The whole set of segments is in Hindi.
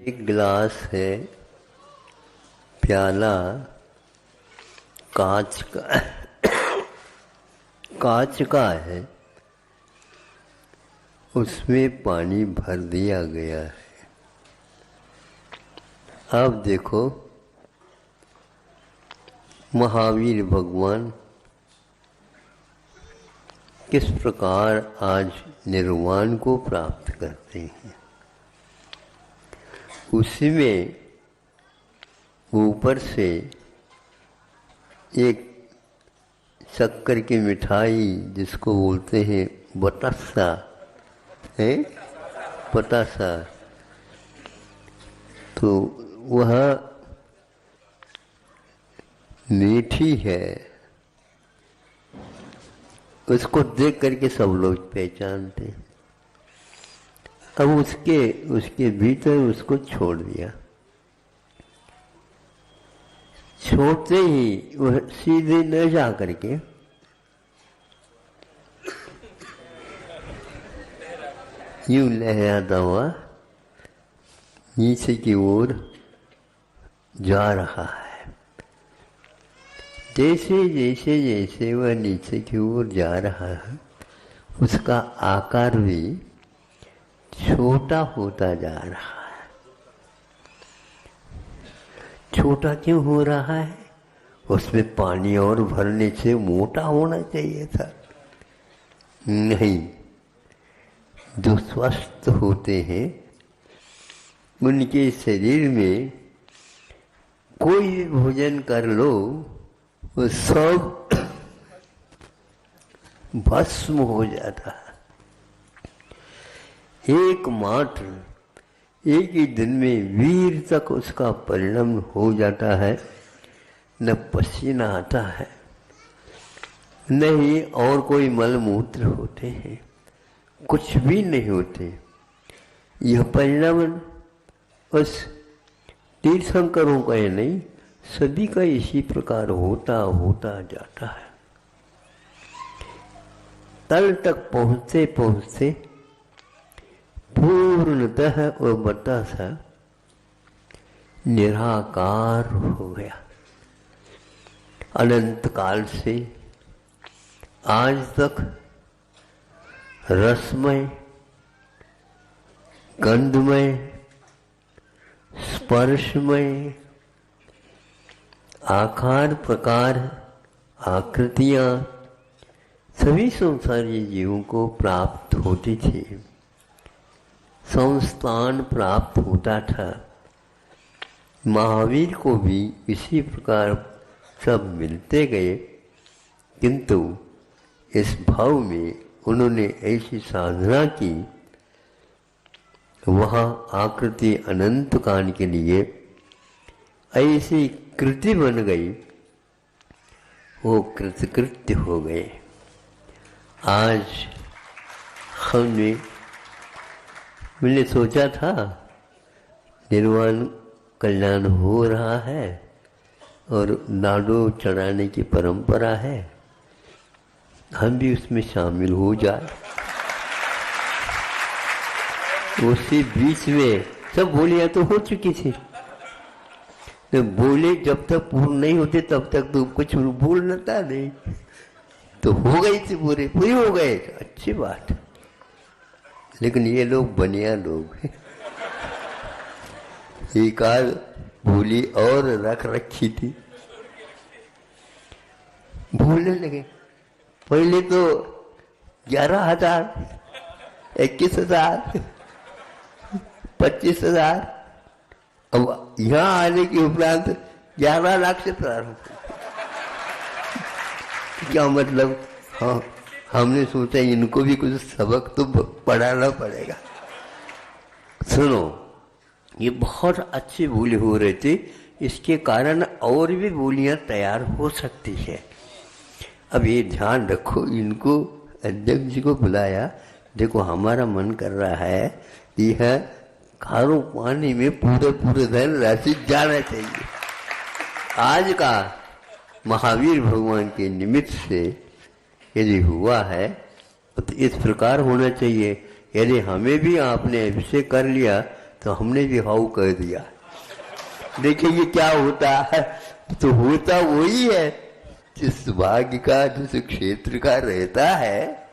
एक गिलास है, प्याला कांच का कांच का है, उसमें पानी भर दिया गया है। अब देखो महावीर भगवान किस प्रकार आज निर्वाण को प्राप्त करते हैं। उसी में ऊपर से एक शक्कर की मिठाई जिसको बोलते हैं बतासा है, बतासा, तो वह मीठी है। उसको देख करके सब लोग पहचानते हैं। अब उसके भीतर उसको छोड़ दिया। छोड़ते ही वह सीधे न जा करके यूं लहराता हुआ नीचे की ओर जा रहा है। जैसे जैसे जैसे वह नीचे की ओर जा रहा है, उसका आकार भी छोटा होता जा रहा है। छोटा क्यों हो रहा है? उसमें पानी और भरने से मोटा होना चाहिए था। नहीं, जो स्वस्थ होते हैं उनके शरीर में कोई भी भोजन कर लो, वो सब भस्म हो जाता है। एकमात्र एक ही दिन में वीर तक उसका परिणाम हो जाता है। न पसीना आता है, न ही और कोई मलमूत्र होते हैं, कुछ भी नहीं होते। यह परिणाम बस तीर्थंकरों का ही नहीं, सभी का इसी प्रकार होता होता जाता है। तल तक पहुँचते पहुँचते पूर्णतः वह बतासा निराकार हो गया। अनंत काल से आज तक रसमय, गंधमय, स्पर्शमय, आकार प्रकार आकृतियां सभी संसारी जीवों को प्राप्त होती थी। संस्थान प्राप्त होता था। महावीर को भी इसी प्रकार सब मिलते गए, किंतु इस भाव में उन्होंने ऐसी साधना की, वहाँ आकृति अनंत काल के लिए ऐसी कृति बन गई, वो कृतकृत्य हो गए। आज मैंने सोचा था निर्वाण कल्याण हो रहा है और लाडू चढ़ाने की परंपरा है, हम भी उसमें शामिल हो जाए। उसी बीच में सब बोलियां तो हो चुकी थी, तो बोले जब तक पूर्ण नहीं होते तब तक तो कुछ बोलना नहीं, तो हो गई थी, पूरी हो गए, अच्छी बात। लेकिन ये लोग बनिया लोग हैं। एक आध बोली और रख रखी थी, बोलने लगे। पहले तो 11,000, 21,000, 25,000, अब यहाँ आने के उपरांत 11 लाख से प्रारंभ। क्या मतलब? हाँ, हमने सोचा इनको भी कुछ सबक तो पढ़ाना पड़ेगा। सुनो, ये बहुत अच्छी बोली हो रही थी, इसके कारण और भी बोलियां तैयार हो सकती है। अब ये ध्यान रखो, इनको अध्यक्ष जी को बुलाया, देखो हमारा मन कर रहा है कि यह खारों पानी में पूरे धन राशि जाना चाहिए। आज का महावीर भगवान के निमित्त से यदि हुआ है तो इस प्रकार होना चाहिए। यदि हमें भी आपने अभिषेक कर लिया तो हमने भी हाउ कर दिया। देखिए क्या होता है, तो होता वही है जिस भाग्य का, जिस क्षेत्र का रहता है,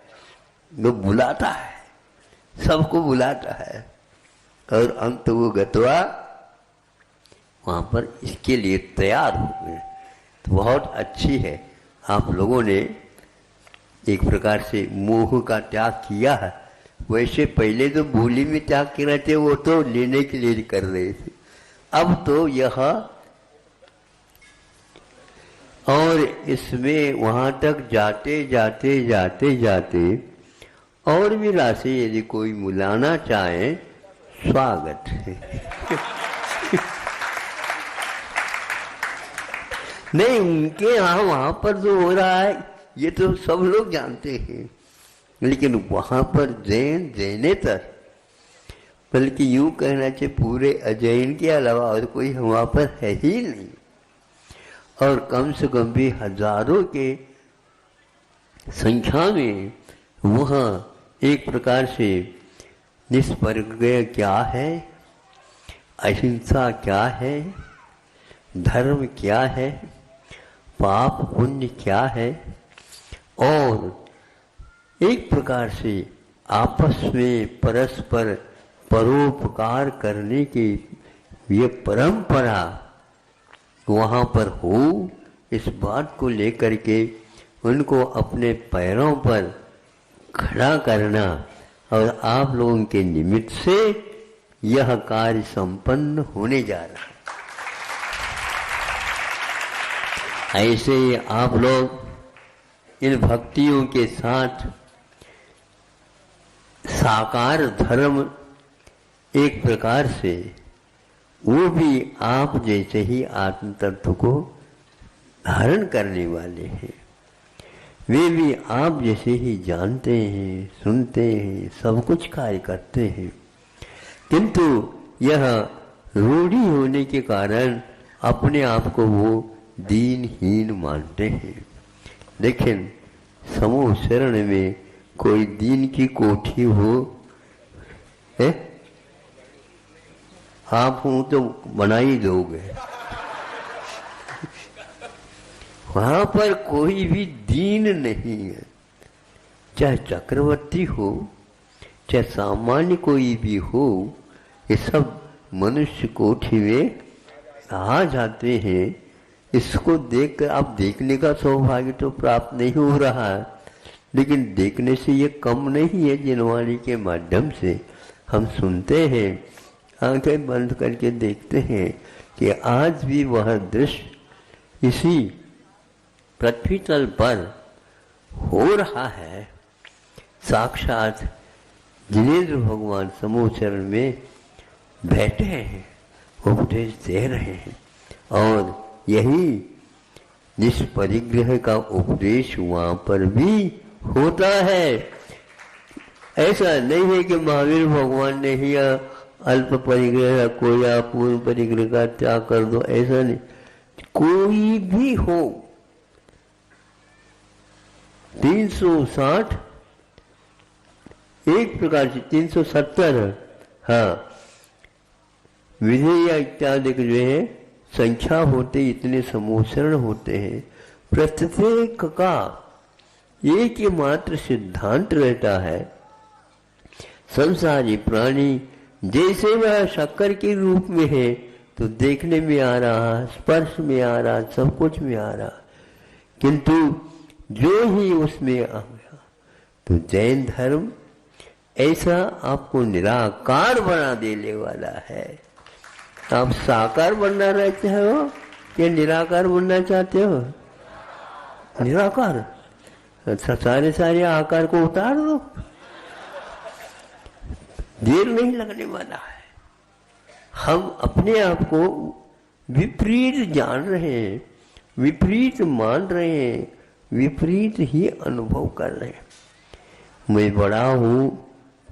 वो बुलाता है, सबको बुलाता है, और अंत वो गतवा वहां पर इसके लिए तैयार हो गए। तो बहुत अच्छी है, आप लोगों ने एक प्रकार से मोह का त्याग किया है। वैसे पहले तो भूली में त्याग कर रहे थे, वो तो लेने के लिए कर रहे थे, अब तो यह और इसमें वहां तक जाते जाते जाते जाते और भी राशि यदि कोई मिलाना चाहे, स्वागत है। नहीं, उनके यहाँ वहां पर जो हो रहा है ये तो सब लोग जानते हैं, लेकिन वहां पर जैनेतर, बल्कि यूं कहना चाहिए पूरे अजैन के अलावा और कोई वहां पर है ही नहीं। और कम से कम भी हजारों के संख्या में वहाँ एक प्रकार से निष्परिग्रह क्या है, अहिंसा क्या है, धर्म क्या है, पाप पुण्य क्या है, और एक प्रकार से आपस में परस्पर परोपकार करने की ये परंपरा वहाँ पर हो, इस बात को लेकर के उनको अपने पैरों पर खड़ा करना, और आप लोगों के निमित्त से यह कार्य संपन्न होने जा रहा है। ऐसे ही आप लोग इन भक्तियों के साथ साकार धर्म एक प्रकार से वो भी आप जैसे ही आत्म तत्व को धारण करने वाले हैं, वे भी आप जैसे ही जानते हैं, सुनते हैं, सब कुछ कार्य करते हैं, किंतु यह रूढ़ी होने के कारण अपने आप को वो दीनहीन मानते हैं। लेकिन समूह शरण में कोई दीन की कोठी हो है, आप हूं तो बना ही दोगे। वहां पर कोई भी दीन नहीं है, चाहे चक्रवर्ती हो, चाहे सामान्य कोई भी हो, ये सब मनुष्य कोठी में आ जाते हैं। इसको देखकर आप देखने का सौभाग्य तो प्राप्त नहीं हो रहा है, लेकिन देखने से ये कम नहीं है। जिनवाणी के माध्यम से हम सुनते हैं, आंखें बंद करके देखते हैं कि आज भी वह दृश्य इसी पृथ्वी तल पर हो रहा है। साक्षात जिनेंद्र भगवान समूह चरण में बैठे हैं, उपदेश दे रहे हैं, और यही निष्परिग्रह का उपदेश वहां पर भी होता है। ऐसा नहीं है कि महावीर भगवान ने ही अल्प परिग्रह कोई या पूर्ण परिग्रह का त्याग कर दो, ऐसा नहीं। कोई भी हो, 360 एक प्रकार से 370, हाँ, विधेय इत्यादि जो है संख्या होते, इतने समूहचरण होते हैं। प्रत्येक का एक ही मात्र सिद्धांत रहता है, संसारी प्राणी जैसे वह शक्कर के रूप में है तो देखने में आ रहा, स्पर्श में आ रहा, सब कुछ में आ रहा, किंतु जो ही उसमें आ गया तो जैन धर्म ऐसा आपको निराकार बना देने वाला है। आप साकार बनना रहते हो या निराकार बनना चाहते हो? निराकार। अच्छा, सारे आकार को उतार दो, देर नहीं लगने वाला है। हम अपने आप को विपरीत जान रहे हैं, विपरीत मान रहे हैं, विपरीत ही अनुभव कर रहे हैं। मैं बड़ा हूं,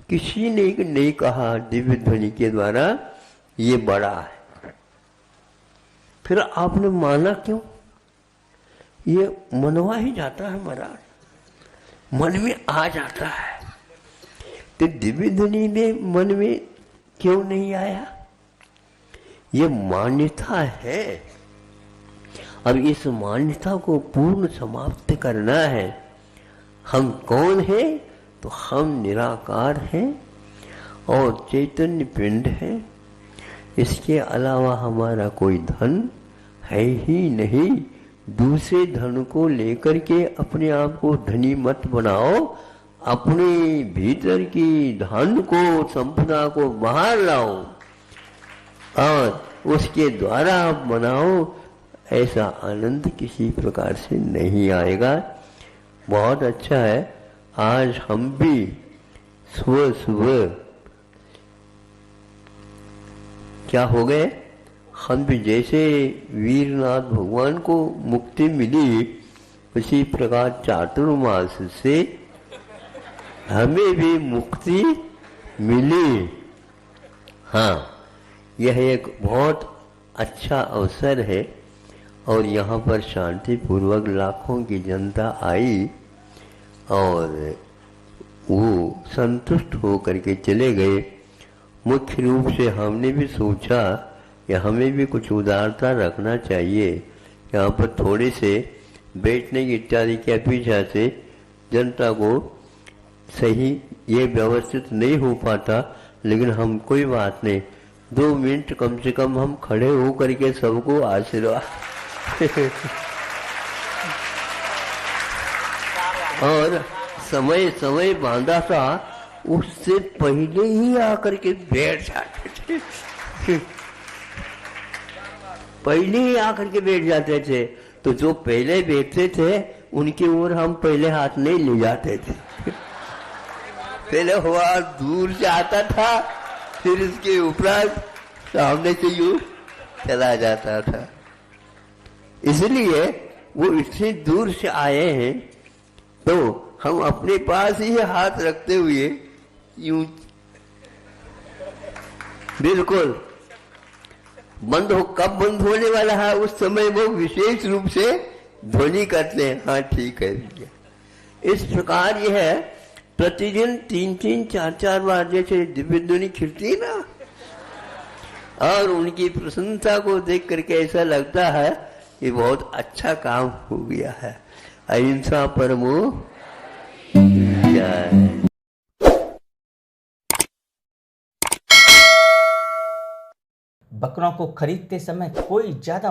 किसी ने नहीं कहा दिव्य ध्वनि के द्वारा ये बड़ा है, फिर आपने माना क्यों? ये मनवा ही जाता है महाराज, मन में आ जाता है। तो दिव्य ध्वनि में मन में क्यों नहीं आया? ये मान्यता है। अब इस मान्यता को पूर्ण समाप्त करना है। हम कौन हैं? तो हम निराकार हैं और चैतन्य पिंड है। इसके अलावा हमारा कोई धन है ही नहीं। दूसरे धन को लेकर के अपने आप को धनी मत बनाओ। अपने भीतर की धन को, संपदा को बाहर लाओ और उसके द्वारा आप बनाओ। ऐसा आनंद किसी प्रकार से नहीं आएगा। बहुत अच्छा है, आज हम भी सुबह सुबह क्या हो गए, हम भी जैसे वीरनाथ भगवान को मुक्ति मिली उसी प्रकार चातुर्मास से हमें भी मुक्ति मिली। हाँ, यह एक बहुत अच्छा अवसर है और यहाँ पर शांतिपूर्वक लाखों की जनता आई और वो संतुष्ट होकर के चले गए। मुख्य रूप से हमने भी सोचा कि हमें भी कुछ उदारता रखना चाहिए। यहाँ पर थोड़े से बैठने की इत्यादि की अपेक्षा से जनता को सही ये व्यवस्थित नहीं हो पाता, लेकिन हम कोई बात नहीं, 2 मिनट कम से कम हम खड़े हो करके सबको आशीर्वाद और समय समय बांधा था, उससे पहले ही आकर के बैठ जाते थे पहले ही आकर के बैठ जाते थे। तो जो पहले बैठते थे उनकी ओर हम पहले हाथ नहीं ले जाते थे। पहले हुआ दूर से आता था, फिर इसके उपरांत सामने से यूं चला जाता था। इसलिए वो इतनी दूर से आए हैं तो हम अपने पास ही हाथ रखते हुए यूं बिल्कुल बंद हो, कब बंद होने वाला है उस समय वो विशेष रूप से ध्वनि करते हैं, हाँ ठीक है भैया। इस प्रकार यह है, प्रतिदिन 3-3, 4-4 बार जैसे दिव्य ध्वनि खिलती है ना, और उनकी प्रसन्नता को देख करके ऐसा लगता है कि बहुत अच्छा काम हो गया है। अहिंसा परमो जय। बकरों को खरीदते समय कोई ज्यादा